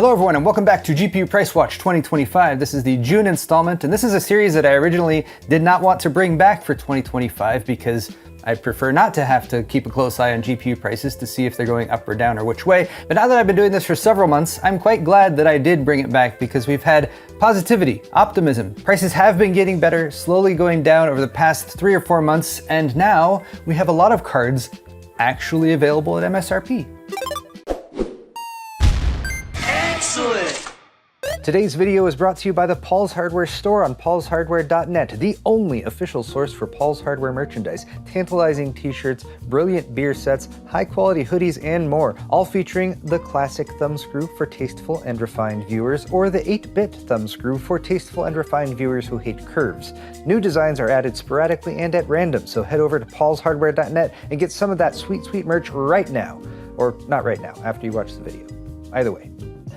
Hello everyone and welcome back to GPU Price Watch 2025. This is the June installment, and this is a series that I originally did not want to bring back for 2025 because I prefer not to have to keep a close eye on GPU prices to see if they're going up or down or which way. But now that I've been doing this for several months, I'm quite glad that I did bring it back because we've had positivity, optimism. Prices have been getting better, slowly going down over the past 3 or 4 months, and now we have a lot of cards actually available at MSRP. Today's video is brought to you by the Paul's Hardware store on paulshardware.net, the only official source for Paul's Hardware merchandise. Tantalizing t-shirts, brilliant beer sets, high-quality hoodies, and more, all featuring the classic thumbscrew for tasteful and refined viewers, or the 8-bit thumbscrew for tasteful and refined viewers who hate curves. New designs are added sporadically and at random, so head over to paulshardware.net and get some of that sweet, sweet merch right now. Or not right now, after you watch the video. Either way.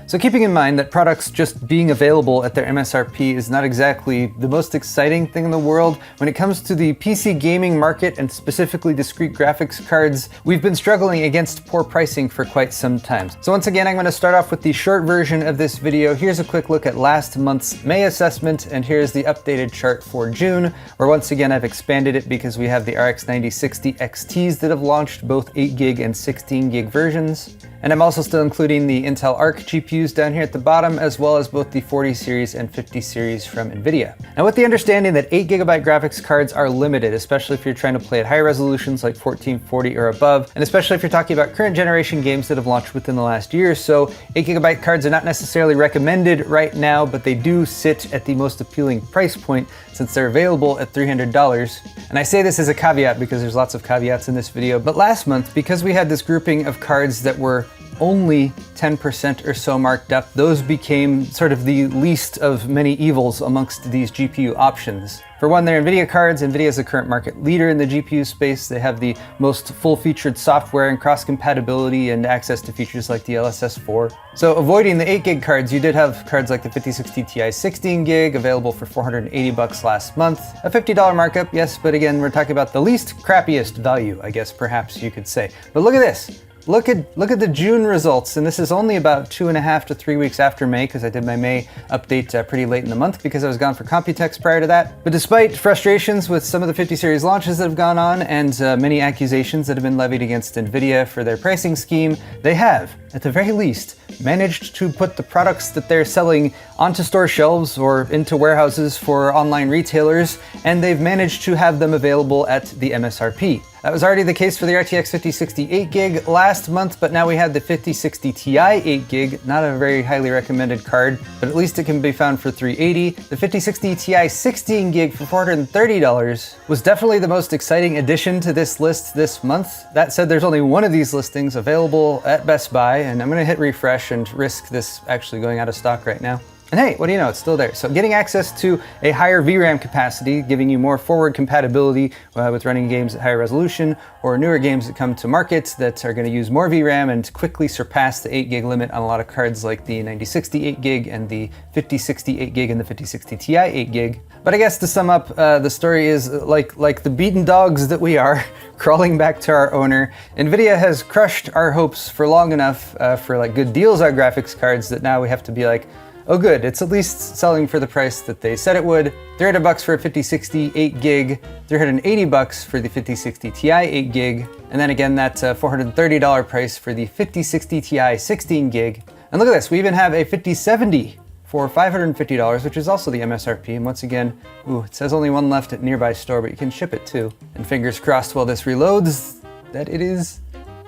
So keeping in mind that products just being available at their MSRP is not exactly the most exciting thing in the world, when it comes to the PC gaming market and specifically discrete graphics cards, we've been struggling against poor pricing for quite some time. So once again, I'm going to start off with the short version of this video. Here's a quick look at last month's May assessment, and here's the updated chart for June, where once again I've expanded it because we have the RX 9060 XTs that have launched both 8GB and 16GB versions. And I'm also still including the Intel Arc GPUs down here at the bottom, as well as both the 40 series and 50 series from NVIDIA. Now with the understanding that 8GB graphics cards are limited, especially if you're trying to play at higher resolutions like 1440 or above, and especially if you're talking about current generation games that have launched within the last year or so, 8GB cards are not necessarily recommended right now, but they do sit at the most appealing price point since they're available at $300. And I say this as a caveat because there's lots of caveats in this video, but last month, because we had this grouping of cards that were only 10% or so marked up, those became sort of the least of many evils amongst these GPU options. For one, they're NVIDIA cards. NVIDIA is the current market leader in the GPU space. They have the most full-featured software and cross-compatibility and access to features like the LSS4. So avoiding the 8GB cards, you did have cards like the 5060 Ti 16GB available for $480 last month. A $50 markup, yes, but again, we're talking about the least crappiest value, I guess perhaps you could say. But look at this. Look at the June results, and this is only about 2.5 to 3 weeks after May, because I did my May update pretty late in the month because I was gone for Computex prior to that. But despite frustrations with some of the 50 series launches that have gone on and many accusations that have been levied against NVIDIA for their pricing scheme, they have, at the very least, managed to put the products that they're selling onto store shelves or into warehouses for online retailers, and they've managed to have them available at the MSRP. That was already the case for the RTX 5060 8GB last month, but now we had the 5060 Ti 8GB, not a very highly recommended card, but at least it can be found for $380. The 5060 Ti 16GB for $430 was definitely the most exciting addition to this list this month. That said, there's only one of these listings available at Best Buy, and I'm gonna hit refresh and risk this actually going out of stock right now. And hey, what do you know, it's still there. So getting access to a higher VRAM capacity, giving you more forward compatibility with running games at higher resolution, or newer games that come to market that are going to use more VRAM and quickly surpass the 8GB limit on a lot of cards like the 9060 8GB and the 5060 8GB and the 5060 Ti 8GB. But I guess to sum up, the story is like the beaten dogs that we are, crawling back to our owner. NVIDIA has crushed our hopes for long enough for like good deals on graphics cards that now we have to be like, oh good, it's at least selling for the price that they said it would. $300 for a 5060 8GB, $380 for the 5060 Ti 8GB, and then again that $430 price for the 5060 Ti 16GB. And look at this, we even have a 5070 for $550, which is also the MSRP. And once again, it says only one left at nearby store, but you can ship it too. And fingers crossed while this reloads that it is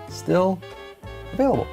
still available.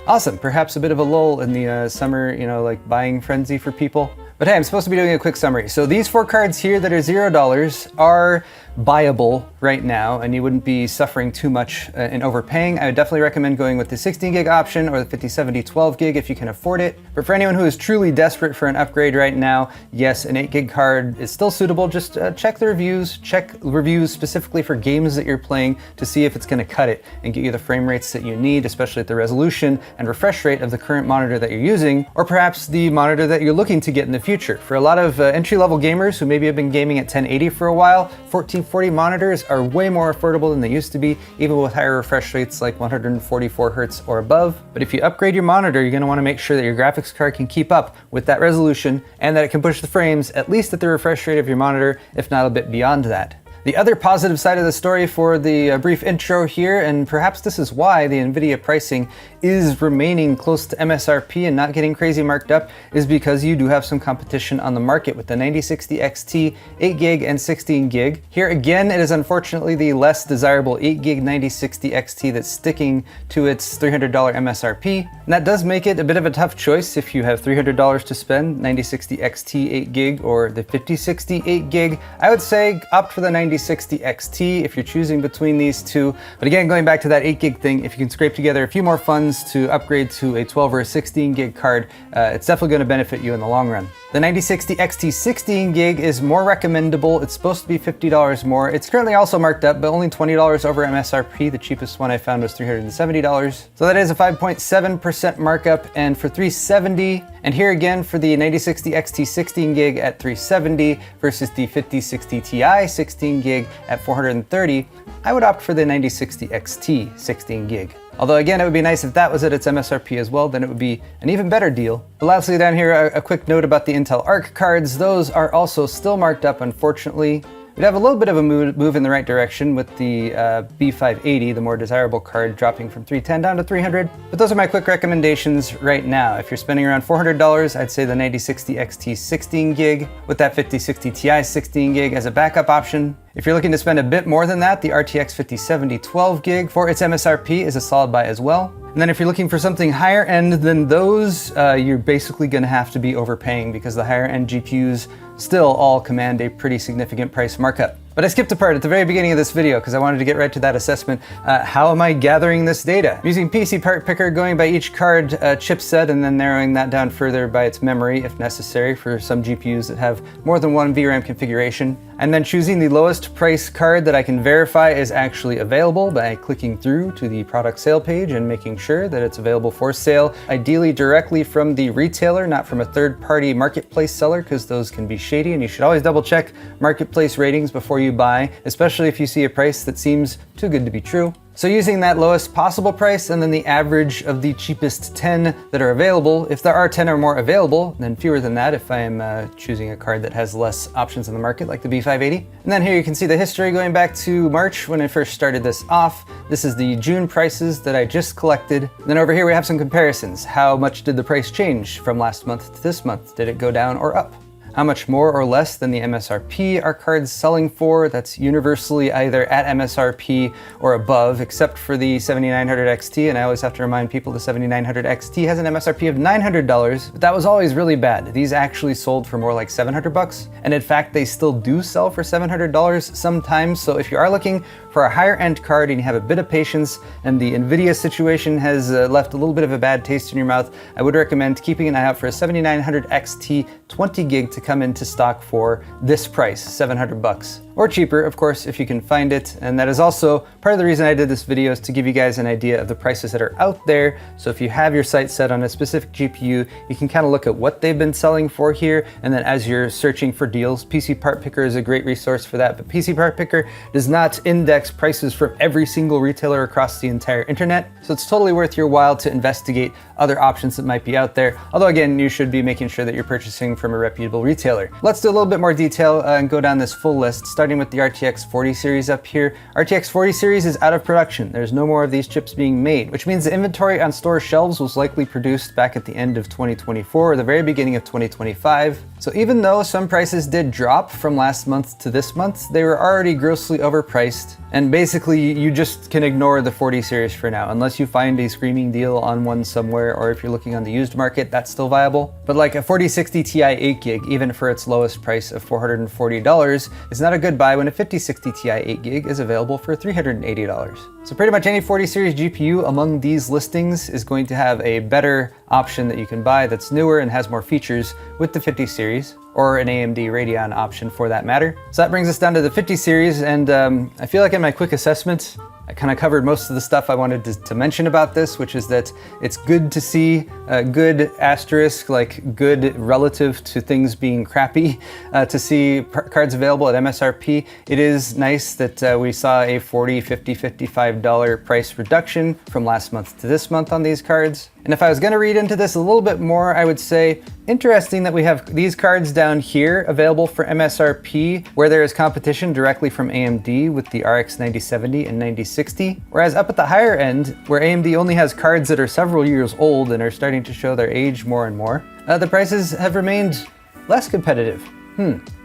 Awesome, perhaps a bit of a lull in the summer, like buying frenzy for people. But hey, I'm supposed to be doing a quick summary. So these 4 cards here that are $0 are buyable right now, and you wouldn't be suffering too much in overpaying. I would definitely recommend going with the 16GB option or the 5070 12GB if you can afford it. But for anyone who is truly desperate for an upgrade right now, yes, an 8GB card is still suitable. Just check the reviews, check reviews specifically for games that you're playing to see if it's going to cut it and get you the frame rates that you need, especially at the resolution and refresh rate of the current monitor that you're using, or perhaps the monitor that you're looking to get in the future. For a lot of entry-level gamers who maybe have been gaming at 1080 for a while, 1440 1440 monitors are way more affordable than they used to be, even with higher refresh rates like 144 Hz or above. But if you upgrade your monitor, you're gonna wanna make sure that your graphics card can keep up with that resolution and that it can push the frames at least at the refresh rate of your monitor, if not a bit beyond that. The other positive side of the story for the brief intro here, and perhaps this is why the NVIDIA pricing is remaining close to MSRP and not getting crazy marked up, is because you do have some competition on the market with the 9060 XT 8GB and 16GB. Here again, it is unfortunately the less desirable 8GB 9060 XT that's sticking to its $300 MSRP. And that does make it a bit of a tough choice if you have $300 to spend, 9060 XT 8GB or the 5060 8GB. I would say opt for the 9060 XT if you're choosing between these two. But again, going back to that 8GB thing, if you can scrape together a few more funds to upgrade to a 12 or a 16GB card, it's definitely going to benefit you in the long run. The 9060 XT 16GB is more recommendable. It's supposed to be $50 more. It's currently also marked up, but only $20 over MSRP. The cheapest one I found was $370. So that is a 5.7% markup, and for $370, and here again for the 9060 XT 16GB at $370 versus the 5060 Ti 16GB at $430, I would opt for the 9060 XT 16GB. Although again, it would be nice if that was at its MSRP as well, then it would be an even better deal. But lastly down here, a quick note about the Intel Arc cards. Those are also still marked up, unfortunately. We'd have a little bit of a move in the right direction with the B580, the more desirable card, dropping from $310 down to $300. But those are my quick recommendations right now. If you're spending around $400, I'd say the 9060 XT 16GB with that 5060 Ti 16GB as a backup option. If you're looking to spend a bit more than that, the RTX 5070 12GB for its MSRP is a solid buy as well. And then if you're looking for something higher end than those, you're basically gonna have to be overpaying because the higher end GPUs still all command a pretty significant price markup. But I skipped a part at the very beginning of this video because I wanted to get right to that assessment. How am I gathering this data? I'm using PC Part Picker, going by each card chipset and then narrowing that down further by its memory if necessary for some GPUs that have more than one VRAM configuration. And then choosing the lowest price card that I can verify is actually available by clicking through to the product sale page and making sure that it's available for sale, ideally directly from the retailer, not from a third-party marketplace seller, because those can be shady, and you should always double check marketplace ratings before you buy, especially if you see a price that seems too good to be true. So using that lowest possible price and then the average of the cheapest 10 that are available, if there are 10 or more available, then fewer than that if I am choosing a card that has less options in the market, like the B580. And then here you can see the history going back to March when I first started this off. This is the June prices that I just collected. And then over here we have some comparisons. How much did the price change from last month to this month? Did it go down or up? How much more or less than the MSRP are cards selling for? That's universally either at MSRP or above, except for the 7900 XT, and I always have to remind people the 7900 XT has an MSRP of $900, but that was always really bad. These actually sold for more like $700, and in fact, they still do sell for $700 sometimes, so if you are looking for a higher end card and you have a bit of patience and the NVIDIA situation has left a little bit of a bad taste in your mouth, I would recommend keeping an eye out for a 7900 XT 20GB to come into stock for this price, $700. Or cheaper, of course, if you can find it. And that is also part of the reason I did this video, is to give you guys an idea of the prices that are out there. So if you have your sights set on a specific GPU, you can kind of look at what they've been selling for here. And then as you're searching for deals, PC Part Picker is a great resource for that. But PC Part Picker does not index prices from every single retailer across the entire internet. So it's totally worth your while to investigate other options that might be out there. Although again, you should be making sure that you're purchasing from a reputable retailer. Let's do a little bit more detail and go down this full list, starting with the RTX 40 series up here. RTX 40 series is out of production. There's no more of these chips being made, which means the inventory on store shelves was likely produced back at the end of 2024 or the very beginning of 2025. So even though some prices did drop from last month to this month, they were already grossly overpriced. And basically you just can ignore the 40 series for now, unless you find a screaming deal on one somewhere, or if you're looking on the used market, that's still viable. But like a 4060 Ti 8GB, even for its lowest price of $440, is not a good buy when a 5060 Ti 8GB is available for $380. So pretty much any 40 series GPU among these listings is going to have a better option that you can buy that's newer and has more features with the 50 series, or an AMD Radeon option for that matter. So that brings us down to the 50 series, and I feel like in my quick assessment, I kind of covered most of the stuff I wanted to mention about this, which is that it's good to see good asterisk, like good relative to things being crappy, to see cards available at MSRP. It is nice that we saw a $40, $50, $55 price reduction from last month to this month on these cards. And if I was gonna read into this a little bit more, I would say, interesting that we have these cards down here available for MSRP, where there is competition directly from AMD with the RX 9070 and 9060. Whereas up at the higher end, where AMD only has cards that are several years old and are starting to show their age more and more, the prices have remained less competitive.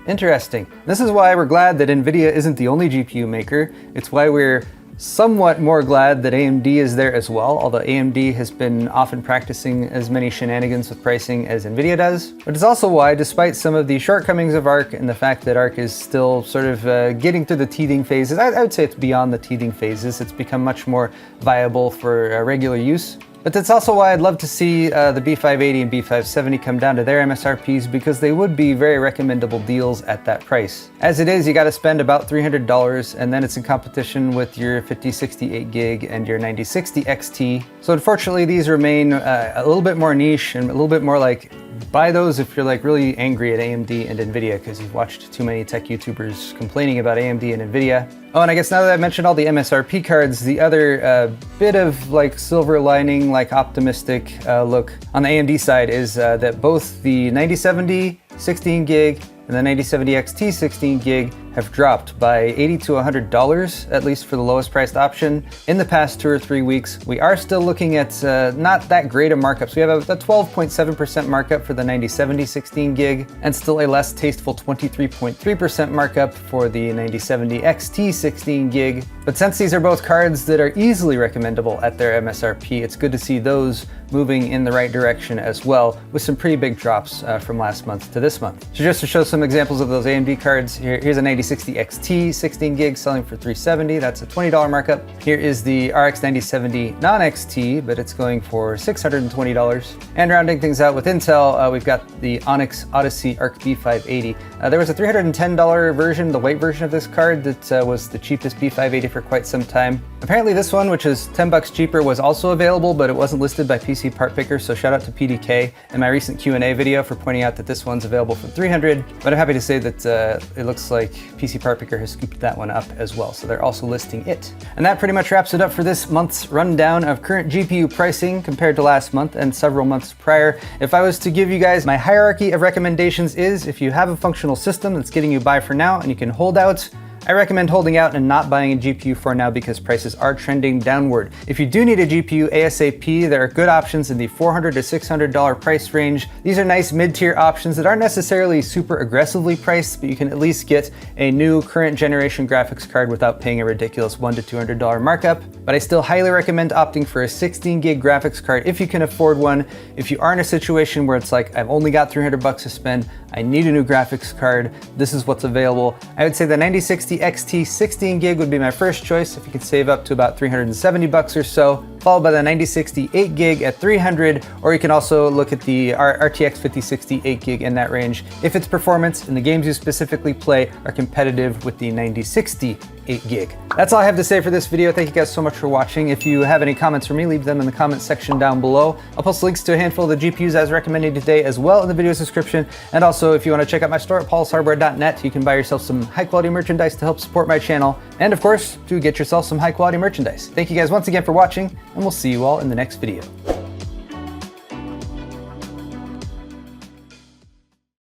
Interesting. This is why we're glad that NVIDIA isn't the only GPU maker. It's why we're somewhat more glad that AMD is there as well, although AMD has been often practicing as many shenanigans with pricing as NVIDIA does. But it's also why, despite some of the shortcomings of ARC and the fact that ARC is still sort of getting through the teething phases, I would say it's beyond the teething phases. It's become much more viable for regular use. But that's also why I'd love to see the B580 and B570 come down to their MSRPs, because they would be very recommendable deals at that price. As it is, you gotta spend about $300, and then it's in competition with your 5068 gig and your 9060 XT. So unfortunately, these remain a little bit more niche and a little bit more like, buy those if you're like really angry at AMD and NVIDIA because you've watched too many tech YouTubers complaining about AMD and NVIDIA. Oh, and I guess now that I've mentioned all the MSRP cards, the other bit of like silver lining, like optimistic look on the AMD side is that both the 9070 16 gig and the 9070 XT 16 gig have dropped by $80 to $100, at least for the lowest priced option, in the past 2 or 3 weeks. We are still looking at not that great of markups. We have a 12.7% markup for the 9070 16 gig, and still a less tasteful 23.3% markup for the 9070 XT 16 gig. But since these are both cards that are easily recommendable at their MSRP, it's good to see those moving in the right direction as well, with some pretty big drops from last month to this month. So just to show some examples of those AMD cards, here's a 9060 XT 16 gig selling for $370. That's a $20 markup. Here is the RX 9070 non-XT, but it's going for $620. And rounding things out with Intel, we've got the Onyx Odyssey Arc B580. There was a $310 version, the white version of this card, that was the cheapest B580 for quite some time. Apparently this one, which is $10 cheaper, was also available, but it wasn't listed by PC Part Picker, so shout out to PDK in my recent Q&A video for pointing out that this one's available for $300. But I'm happy to say that it looks like PC Part Picker has scooped that one up as well, so they're also listing it. And that pretty much wraps it up for this month's rundown of current GPU pricing compared to last month and several months prior. If I was to give you guys my hierarchy of recommendations is, if you have a functional system that's getting you by for now and you can hold out, I recommend holding out and not buying a GPU for now because prices are trending downward. If you do need a GPU ASAP, there are good options in the $400 to $600 price range. These are nice mid-tier options that aren't necessarily super aggressively priced, but you can at least get a new current generation graphics card without paying a ridiculous $100 to $200 markup. But I still highly recommend opting for a 16 gig graphics card if you can afford one. If you are in a situation where it's like, I've only got $300 to spend, I need a new graphics card, this is what's available. I would say the 9060 XT 16 gig would be my first choice if you could save up to about $370 or so, followed by the 9060 8 gig at $300, or you can also look at the RTX 5060 8 gig in that range if its performance and the games you specifically play are competitive with the 9060 8 gig. That's all I have to say for this video. Thank you guys so much for watching. If you have any comments for me, leave them in the comment section down below. I'll post links to a handful of the GPUs as recommended today as well in the video's description. And also, if you want to check out my store at paulshardware.net, you can buy yourself some high quality merchandise to help support my channel. And of course, to get yourself some high quality merchandise. Thank you guys once again for watching, and we'll see you all in the next video.